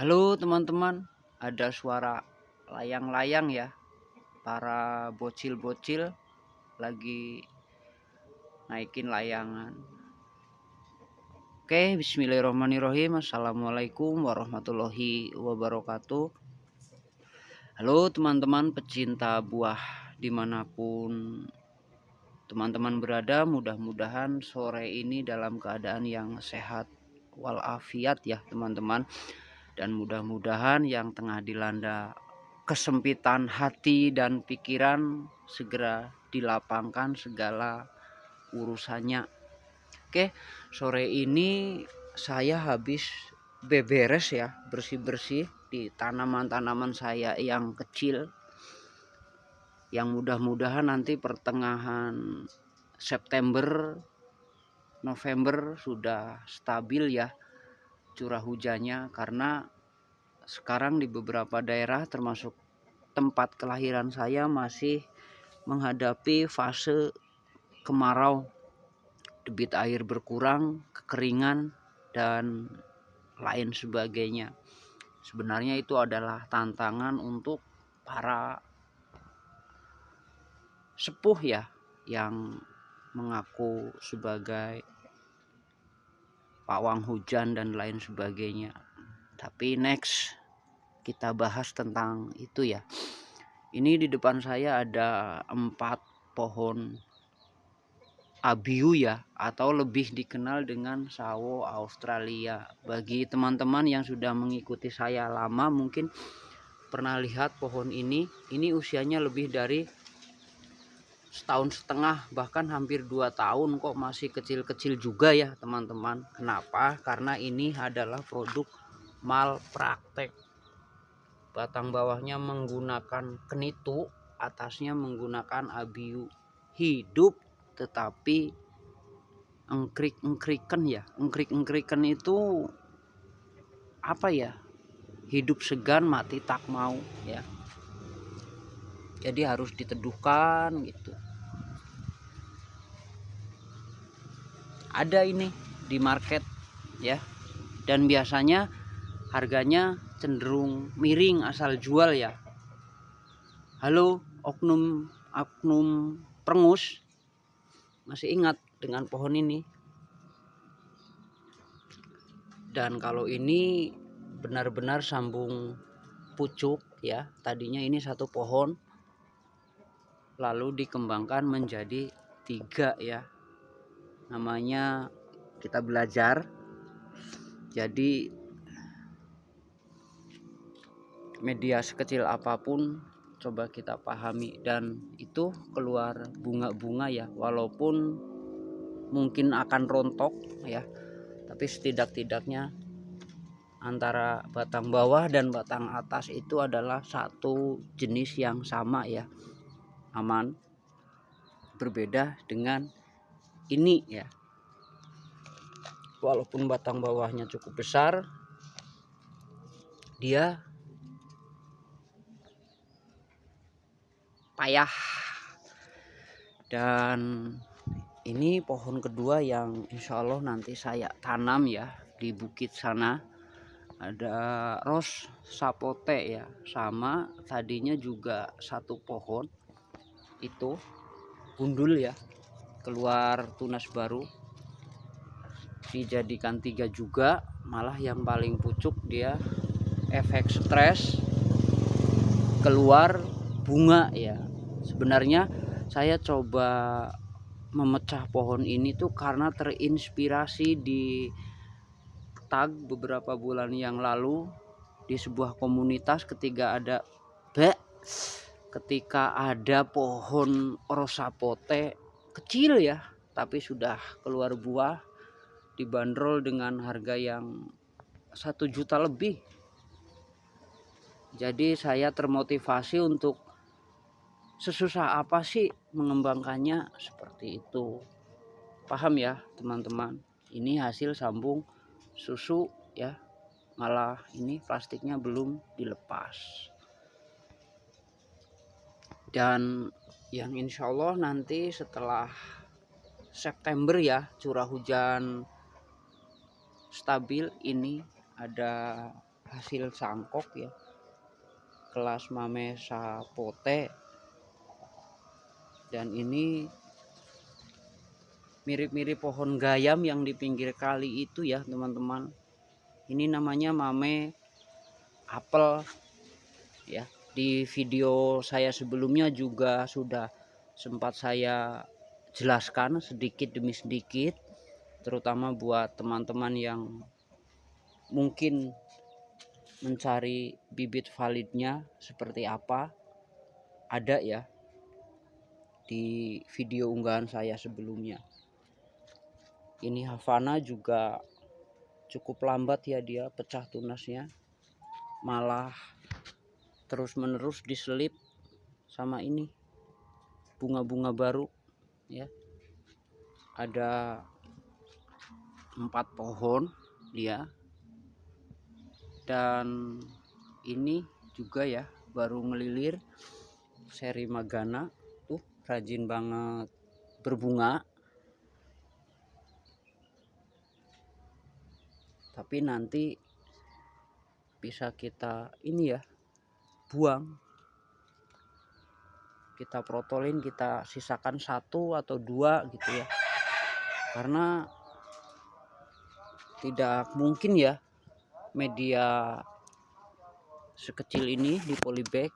Halo teman-teman, ada suara layang-layang ya. Para bocil-bocil lagi naikin layangan. Oke, bismillahirrahmanirrahim. Assalamualaikum warahmatullahi wabarakatuh. Halo teman-teman pecinta buah dimanapun teman-teman berada. Mudah-mudahan sore ini dalam keadaan yang sehat walafiat ya teman-teman. Dan mudah-mudahan yang tengah dilanda kesempitan hati dan pikiran segera dilapangkan segala urusannya. Oke, sore ini saya habis beberes ya, bersih-bersih di tanaman-tanaman saya yang kecil, yang mudah-mudahan nanti pertengahan September November sudah stabil ya curah hujannya, karena sekarang di beberapa daerah termasuk tempat kelahiran saya masih menghadapi fase kemarau, debit air berkurang, kekeringan, dan lain sebagainya. Sebenarnya itu adalah tantangan untuk para sepuh ya, yang mengaku sebagai pawang hujan dan lain sebagainya. Tapi next kita bahas tentang itu ya. Ini di depan saya ada 4 pohon abiu ya, atau lebih dikenal dengan sawo Australia. Bagi teman-teman yang sudah mengikuti saya lama mungkin pernah lihat pohon ini. Ini usianya lebih dari setahun setengah, bahkan hampir 2 tahun kok masih kecil-kecil juga ya teman-teman. Kenapa? Karena ini adalah produk malpraktek. Batang bawahnya menggunakan kenitu, atasnya menggunakan abiu hidup, tetapi engkrik-engkriken ya. Engkrik-engkriken itu apa ya? Hidup segan mati tak mau ya. Jadi harus diteduhkan gitu. Ada ini di market ya. Dan biasanya harganya cenderung miring asal jual ya. Halo oknum prengus, masih ingat dengan pohon ini? Dan kalau ini benar-benar sambung pucuk ya. Tadinya ini satu pohon, lalu dikembangkan menjadi 3 ya. Namanya kita belajar. Jadi media sekecil apapun coba kita pahami, dan itu keluar bunga-bunga ya, walaupun mungkin akan rontok ya, tapi setidak-tidaknya antara batang bawah dan batang atas itu adalah satu jenis yang sama ya, aman. Berbeda dengan ini ya, walaupun batang bawahnya cukup besar, dia payah. Dan ini pohon kedua yang insya Allah nanti saya tanam ya di bukit sana. Ada ros sapote ya, sama tadinya juga satu pohon itu gundul ya, keluar tunas baru, dijadikan 3 juga. Malah yang paling pucuk dia efek stres keluar bunga ya. Sebenarnya saya coba memecah pohon ini tuh karena terinspirasi di tag beberapa bulan yang lalu di sebuah komunitas, ketika ada pohon rosapote kecil ya, tapi sudah keluar buah, dibanderol dengan harga yang 1 juta lebih. Jadi saya termotivasi untuk sesusah apa sih mengembangkannya seperti itu. Paham ya teman-teman? Ini hasil sambung susu ya. Malah ini plastiknya belum dilepas. Dan yang insya Allah nanti setelah September ya, curah hujan stabil, ini ada hasil sangkok ya, kelas Mame Sapote. Dan ini mirip-mirip pohon gayam yang di pinggir kali itu ya teman-teman. Ini namanya Mame Apel ya. Di video saya sebelumnya juga sudah sempat saya jelaskan sedikit demi sedikit, terutama buat teman-teman yang mungkin mencari bibit validnya seperti apa, ada ya di video unggahan saya sebelumnya. Ini Havana juga cukup lambat ya dia pecah tunasnya, malah terus menerus diselip sama ini bunga-bunga baru ya. Ada 4 pohon dia, dan ini juga ya baru melilir seri Magana tuh, rajin banget berbunga. Tapi nanti bisa kita ini ya buang, kita protolin, kita sisakan 1 atau 2 gitu ya, karena tidak mungkin ya media sekecil ini di polybag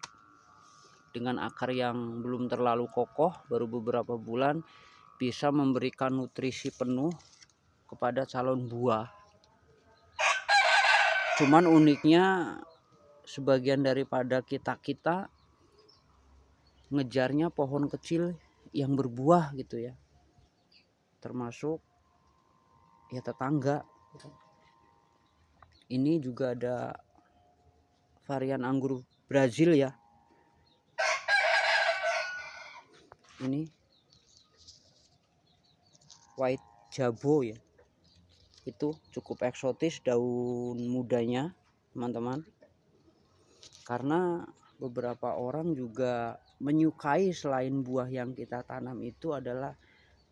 dengan akar yang belum terlalu kokoh, baru beberapa bulan, bisa memberikan nutrisi penuh kepada calon buah. Cuman uniknya sebagian daripada kita ngejarnya pohon kecil yang berbuah gitu ya, termasuk ya tetangga. Ini juga ada varian anggur Brazil ya, ini White Jabo ya, itu cukup eksotis daun mudanya teman-teman, karena beberapa orang juga menyukai selain buah yang kita tanam itu adalah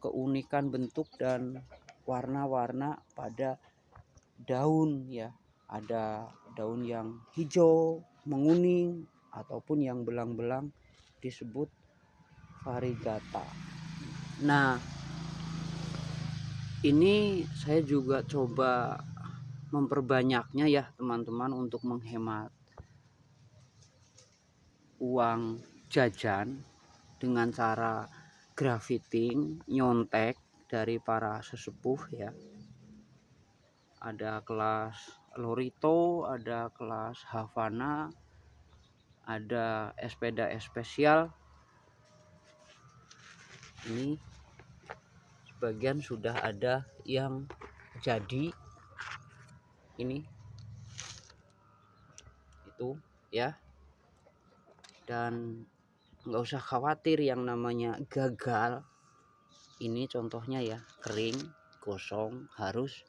keunikan bentuk dan warna-warna pada daun ya. Ada daun yang hijau menguning ataupun yang belang-belang disebut variegata. Nah, ini saya juga coba memperbanyaknya ya teman-teman, untuk menghemat uang jajan dengan cara grafting, nyontek dari para sesepuh ya. Ada kelas Lorito, ada kelas Havana, ada Espeda Especial. Ini sebagian sudah ada yang jadi, ini itu ya. Dan nggak usah khawatir yang namanya gagal. Ini contohnya ya, kering, gosong, harus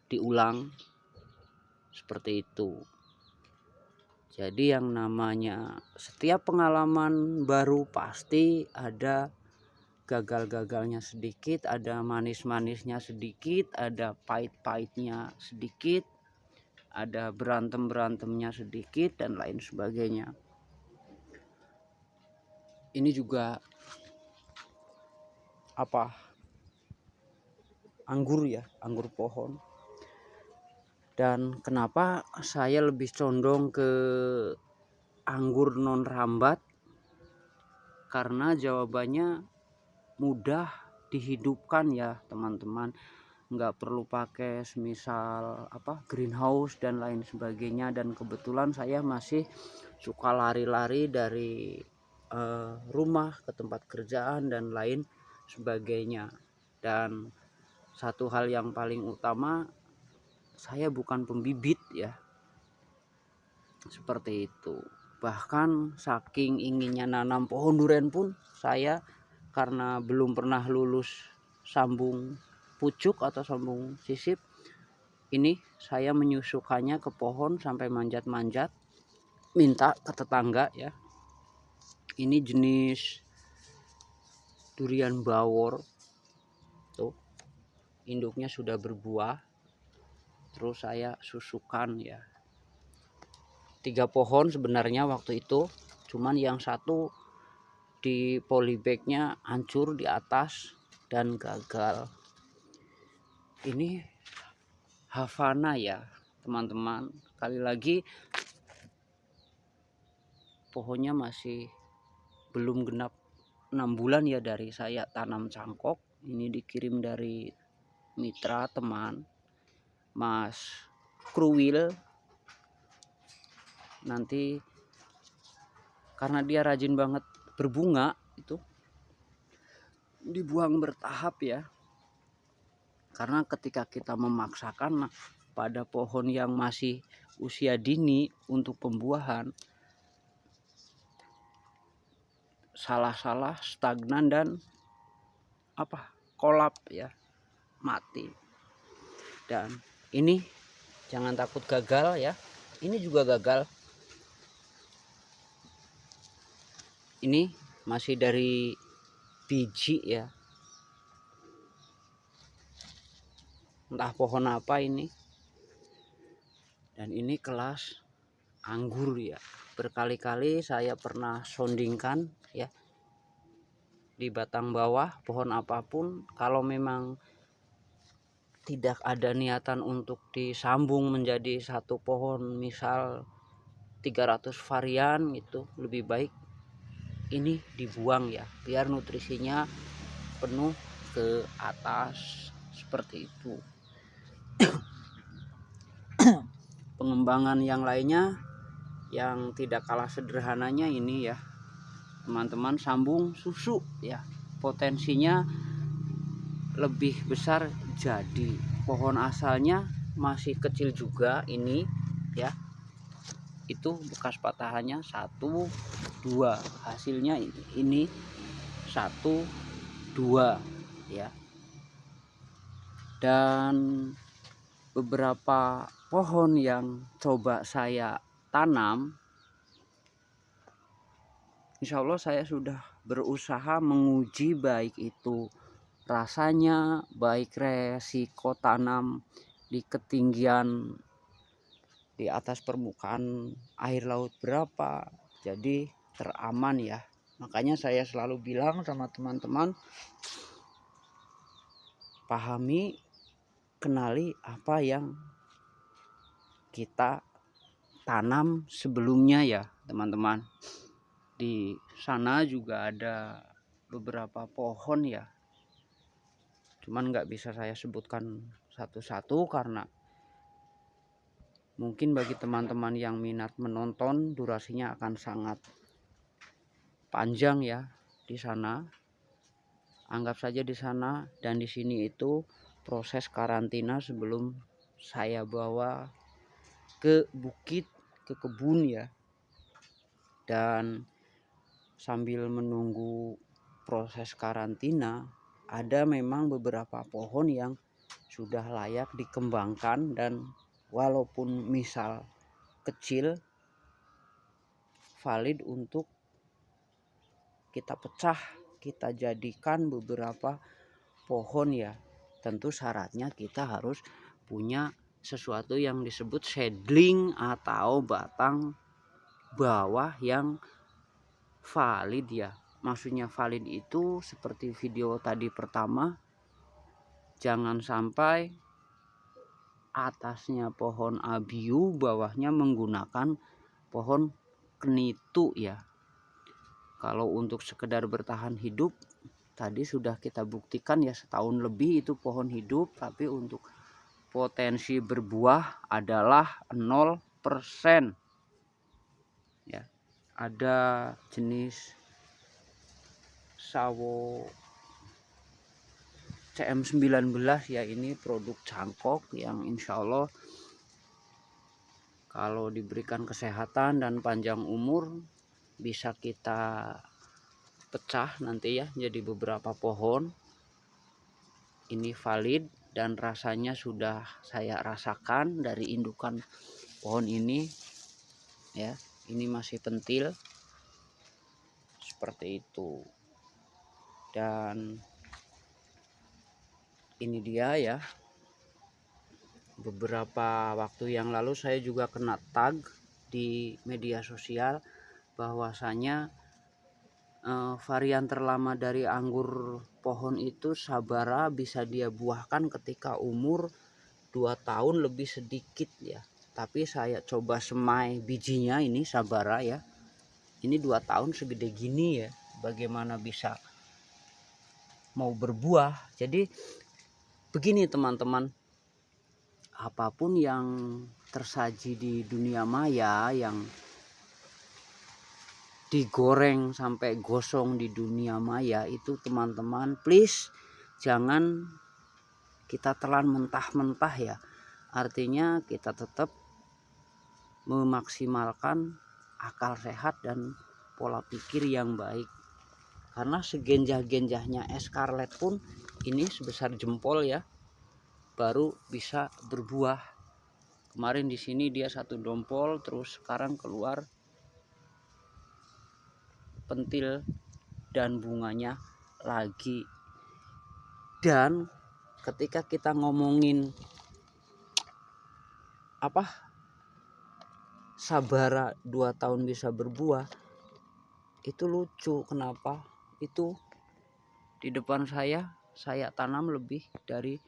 diulang seperti itu. Jadi yang namanya setiap pengalaman baru pasti ada gagal-gagalnya sedikit, ada manis-manisnya sedikit, ada pahit-pahitnya sedikit, ada berantem-berantemnya sedikit, dan lain sebagainya. Ini juga anggur ya, anggur pohon. Dan kenapa saya lebih condong ke anggur non rambat? Karena jawabannya mudah dihidupkan ya teman-teman, nggak perlu pakai semisal greenhouse dan lain sebagainya. Dan kebetulan saya masih suka lari-lari dari rumah ke tempat kerjaan dan lain sebagainya. Dan satu hal yang paling utama, saya bukan pembibit ya, seperti itu. Bahkan saking inginnya nanam pohon durian pun saya, karena belum pernah lulus sambung pucuk atau sambung sisip, ini saya menyusukannya ke pohon sampai manjat-manjat, minta ke tetangga ya. Ini jenis durian bawor tuh, induknya sudah berbuah, terus saya susukan ya. 3 pohon sebenarnya waktu itu, cuman yang satu di polybagnya hancur di atas dan gagal. Ini Havana ya teman-teman, kali lagi pohonnya masih belum genap 6 bulan ya dari saya tanam cangkok. Ini dikirim dari mitra teman Mas Kruwil. Nanti karena dia rajin banget berbunga, itu dibuang bertahap ya, karena ketika kita memaksakan pada pohon yang masih usia dini untuk pembuahan, salah-salah stagnan dan kolap ya, mati. Dan ini jangan takut gagal ya, ini juga gagal. Ini masih dari biji ya, entah pohon apa ini. Dan ini kelas anggur ya, berkali-kali saya pernah sondingkan ya di batang bawah pohon apapun, kalau memang tidak ada niatan untuk disambung menjadi satu pohon, misal 300 varian, itu lebih baik ini dibuang ya, biar nutrisinya penuh ke atas seperti itu. Pengembangan yang lainnya yang tidak kalah sederhananya ini ya teman-teman, sambung susu ya, potensinya lebih besar. Jadi pohon asalnya masih kecil juga ini ya, itu bekas patahannya 1, 2, hasilnya ini 1, 2 ya. Dan beberapa pohon yang coba saya tanam, insya Allah saya sudah berusaha menguji baik itu rasanya, baik resiko tanam di ketinggian di atas permukaan air laut berapa, jadi teraman ya. Makanya saya selalu bilang sama teman-teman, pahami, kenali apa yang kita tanam sebelumnya ya teman-teman. Di sana juga ada beberapa pohon ya, cuman nggak bisa saya sebutkan satu-satu karena mungkin bagi teman-teman yang minat menonton durasinya akan sangat panjang ya. Di sana anggap saja di sana dan di sini itu proses karantina sebelum saya bawa ke bukit, ke kebun ya. Dan sambil menunggu proses karantina, ada memang beberapa pohon yang sudah layak dikembangkan, dan walaupun misal kecil, valid untuk kita pecah, kita jadikan beberapa pohon ya. Tentu syaratnya kita harus punya sesuatu yang disebut seedling atau batang bawah yang valid ya. Maksudnya valid itu seperti video tadi pertama, jangan sampai atasnya pohon abiu, bawahnya menggunakan pohon kenitu ya. Kalau untuk sekedar bertahan hidup, tadi sudah kita buktikan ya, setahun lebih itu pohon hidup, tapi untuk potensi berbuah adalah 0% ya. Ada jenis sawo CM19 ya, ini produk cangkok yang insya Allah kalau diberikan kesehatan dan panjang umur bisa kita pecah nanti ya jadi beberapa pohon. Ini valid dan rasanya sudah saya rasakan dari indukan pohon ini ya. Ini masih pentil seperti itu. Dan ini dia ya, beberapa waktu yang lalu saya juga kena tag di media sosial bahwasanya varian terlama dari anggur pohon itu Sabara bisa dia buahkan ketika umur 2 tahun lebih sedikit ya. Tapi saya coba semai bijinya ini Sabara ya. Ini 2 tahun segede gini ya. Bagaimana bisa mau berbuah? Jadi begini teman-teman, apapun yang tersaji di dunia maya, yang digoreng sampai gosong di dunia maya itu teman-teman, please jangan kita telan mentah-mentah ya. Artinya kita tetap memaksimalkan akal sehat dan pola pikir yang baik. Karena segenjah-genjahnya eskarlet pun ini sebesar jempol ya, baru bisa berbuah. Kemarin di sini dia 1 dompol, terus sekarang keluar pentil dan bunganya lagi. Dan ketika kita ngomongin Sabara 2 tahun bisa berbuah, itu lucu. Kenapa? Itu di depan saya tanam lebih dari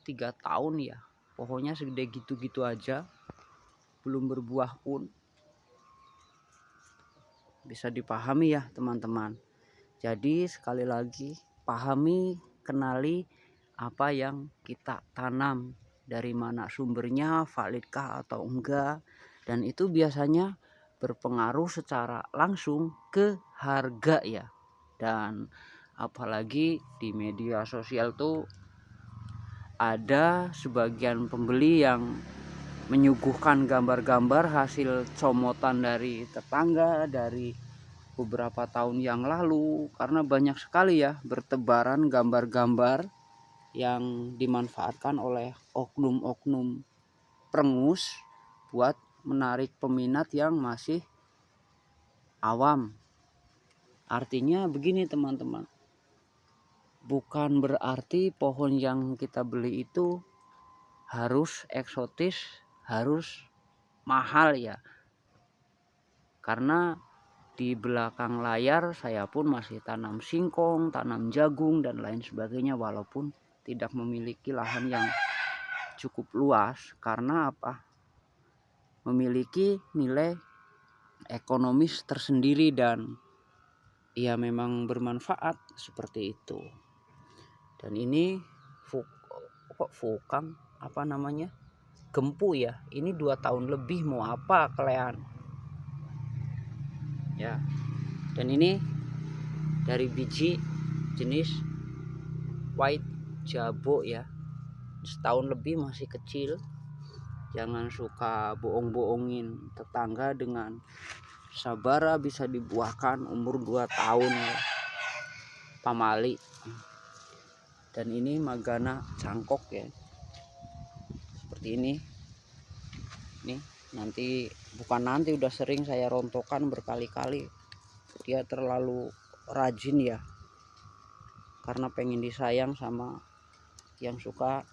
3 tahun ya, pohonnya segede gitu-gitu aja, belum berbuah pun. Bisa dipahami ya teman-teman. Jadi sekali lagi, pahami, kenali apa yang kita tanam, dari mana sumbernya, validkah atau enggak, dan itu biasanya berpengaruh secara langsung ke harga ya. Dan apalagi di media sosial tuh ada sebagian pembeli yang menyuguhkan gambar-gambar hasil comotan dari tetangga dari beberapa tahun yang lalu, karena banyak sekali ya bertebaran gambar-gambar yang dimanfaatkan oleh oknum-oknum perengus buat menarik peminat yang masih awam. Artinya begini teman-teman, bukan berarti pohon yang kita beli itu harus eksotis, harus mahal ya. Karena di belakang layar saya pun masih tanam singkong, tanam jagung dan lain sebagainya, walaupun tidak memiliki lahan yang cukup luas. Karena apa? Memiliki nilai ekonomis tersendiri dan ya memang bermanfaat seperti itu. Dan ini vokang apa namanya? Gempu ya. Ini 2 tahun lebih, mau apa kalian? Ya. Dan ini dari biji jenis white jabo ya, setahun lebih masih kecil. Jangan suka bohong-bohongin tetangga dengan Sabara bisa dibuahkan umur 2 tahun ya. Pamali. Dan ini Magana cangkok ya, seperti ini. Nih nanti, bukan nanti, udah sering saya rontokan berkali-kali. Dia terlalu rajin ya, karena pengen disayang sama yang suka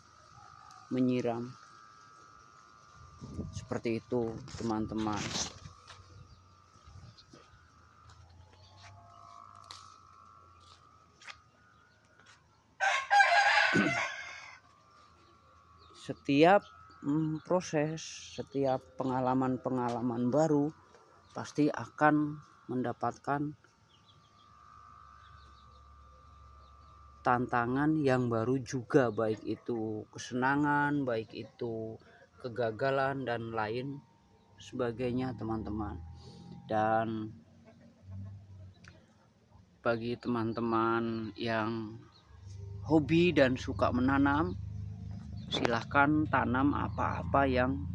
menyiram. Seperti itu teman-teman. Setiap proses, setiap pengalaman-pengalaman baru pasti akan mendapatkan tantangan yang baru juga, baik itu kesenangan, baik itu kegagalan dan lain sebagainya teman-teman. Dan bagi teman-teman yang hobi dan suka menanam, silahkan tanam apa-apa yang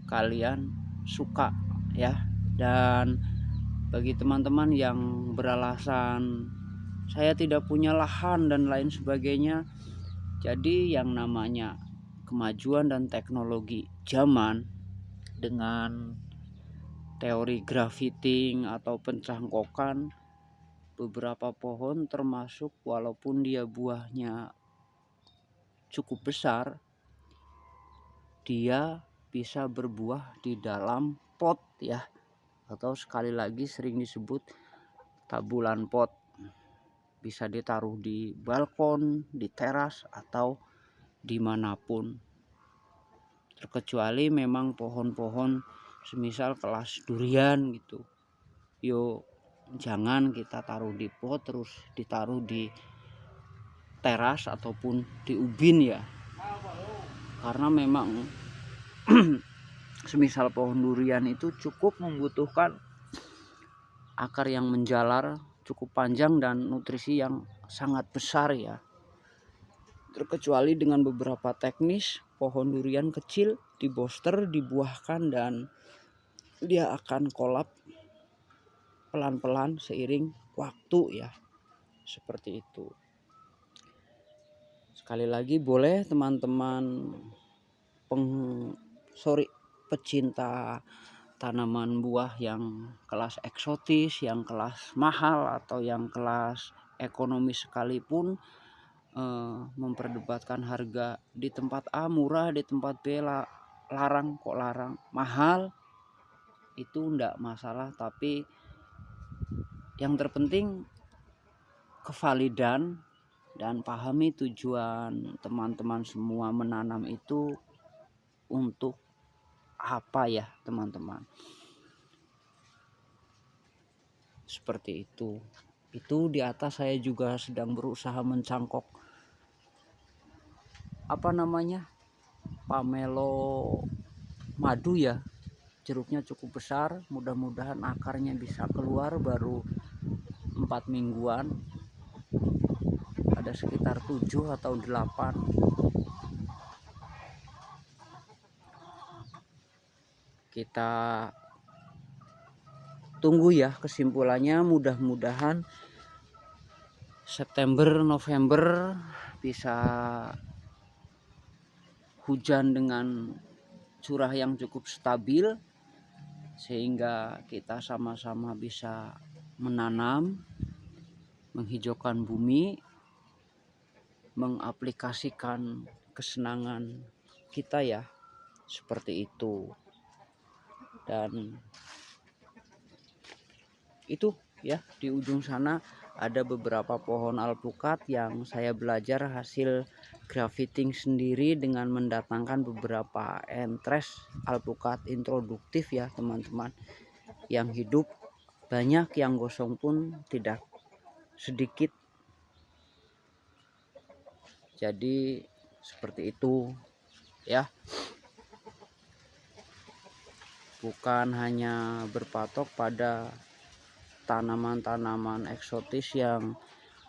kalian suka ya. Dan bagi teman-teman yang beralasan saya tidak punya lahan dan lain sebagainya, jadi yang namanya kemajuan dan teknologi zaman dengan teori grafting atau pencangkokan, beberapa pohon termasuk walaupun dia buahnya cukup besar, dia bisa berbuah di dalam pot ya, atau sekali lagi sering disebut tabulan pot. Bisa ditaruh di balkon, di teras, atau dimanapun, terkecuali memang pohon-pohon semisal kelas durian gitu, yuk jangan kita taruh di pot terus ditaruh di teras ataupun di ubin ya, karena memang semisal pohon durian itu cukup membutuhkan akar yang menjalar cukup panjang dan nutrisi yang sangat besar ya. Terkecuali dengan beberapa teknis, pohon durian kecil diboster, dibuahkan, dan dia akan kolap pelan-pelan seiring waktu ya, seperti itu. Sekali lagi boleh teman-teman pecinta tanaman buah yang kelas eksotis, yang kelas mahal, atau yang kelas ekonomi sekalipun memperdebatkan harga di tempat A murah, di tempat B larang, kok larang mahal, itu enggak masalah, tapi yang terpenting kevalidan dan pahami tujuan teman-teman semua menanam itu untuk apa ya teman-teman, seperti itu. Itu di atas saya juga sedang berusaha mencangkok pamelo madu ya, jeruknya cukup besar, mudah-mudahan akarnya bisa keluar baru 4 mingguan, ada sekitar 7 atau 8. Kita tunggu ya kesimpulannya, mudah-mudahan September November bisa hujan dengan curah yang cukup stabil sehingga kita sama-sama bisa menanam, menghijaukan bumi, mengaplikasikan kesenangan kita ya, seperti itu. Dan itu ya, di ujung sana ada beberapa pohon alpukat yang saya belajar hasil grafting sendiri dengan mendatangkan beberapa entres alpukat introduktif ya teman-teman, yang hidup banyak, yang gosong pun tidak sedikit. Jadi seperti itu ya, bukan hanya berpatok pada tanaman-tanaman eksotis yang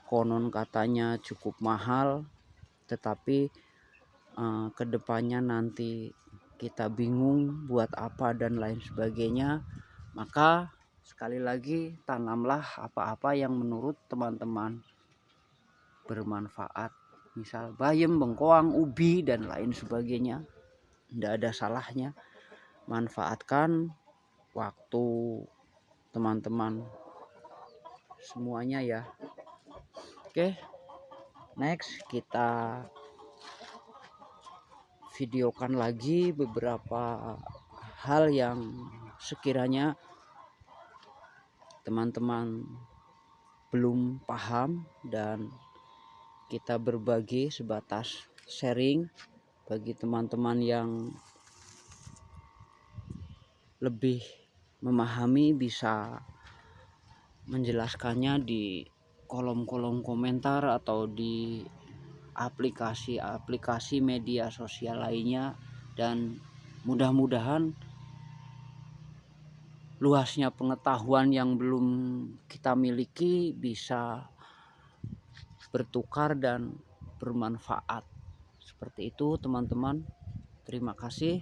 konon katanya cukup mahal, tetapi kedepannya nanti kita bingung buat apa dan lain sebagainya. Maka sekali lagi, tanamlah apa-apa yang menurut teman-teman bermanfaat, misal bayam, bengkoang, ubi dan lain sebagainya, tidak ada salahnya. Manfaatkan waktu teman-teman semuanya ya. Oke, next kita videokan lagi beberapa hal yang sekiranya teman-teman belum paham, dan kita berbagi sebatas sharing bagi teman-teman yang lebih memahami, bisa menjelaskannya di kolom-kolom komentar atau di aplikasi-aplikasi media sosial lainnya. Dan mudah-mudahan luasnya pengetahuan yang belum kita miliki bisa bertukar dan bermanfaat. Seperti itu teman-teman. Terima kasih.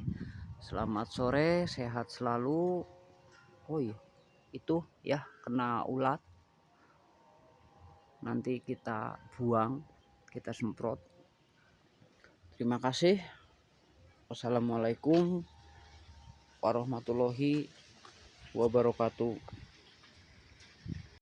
Selamat sore, sehat selalu. Oh iya, itu ya kena ulat. Nanti kita buang, kita semprot. Terima kasih. Wassalamualaikum warahmatullahi wabarakatuh.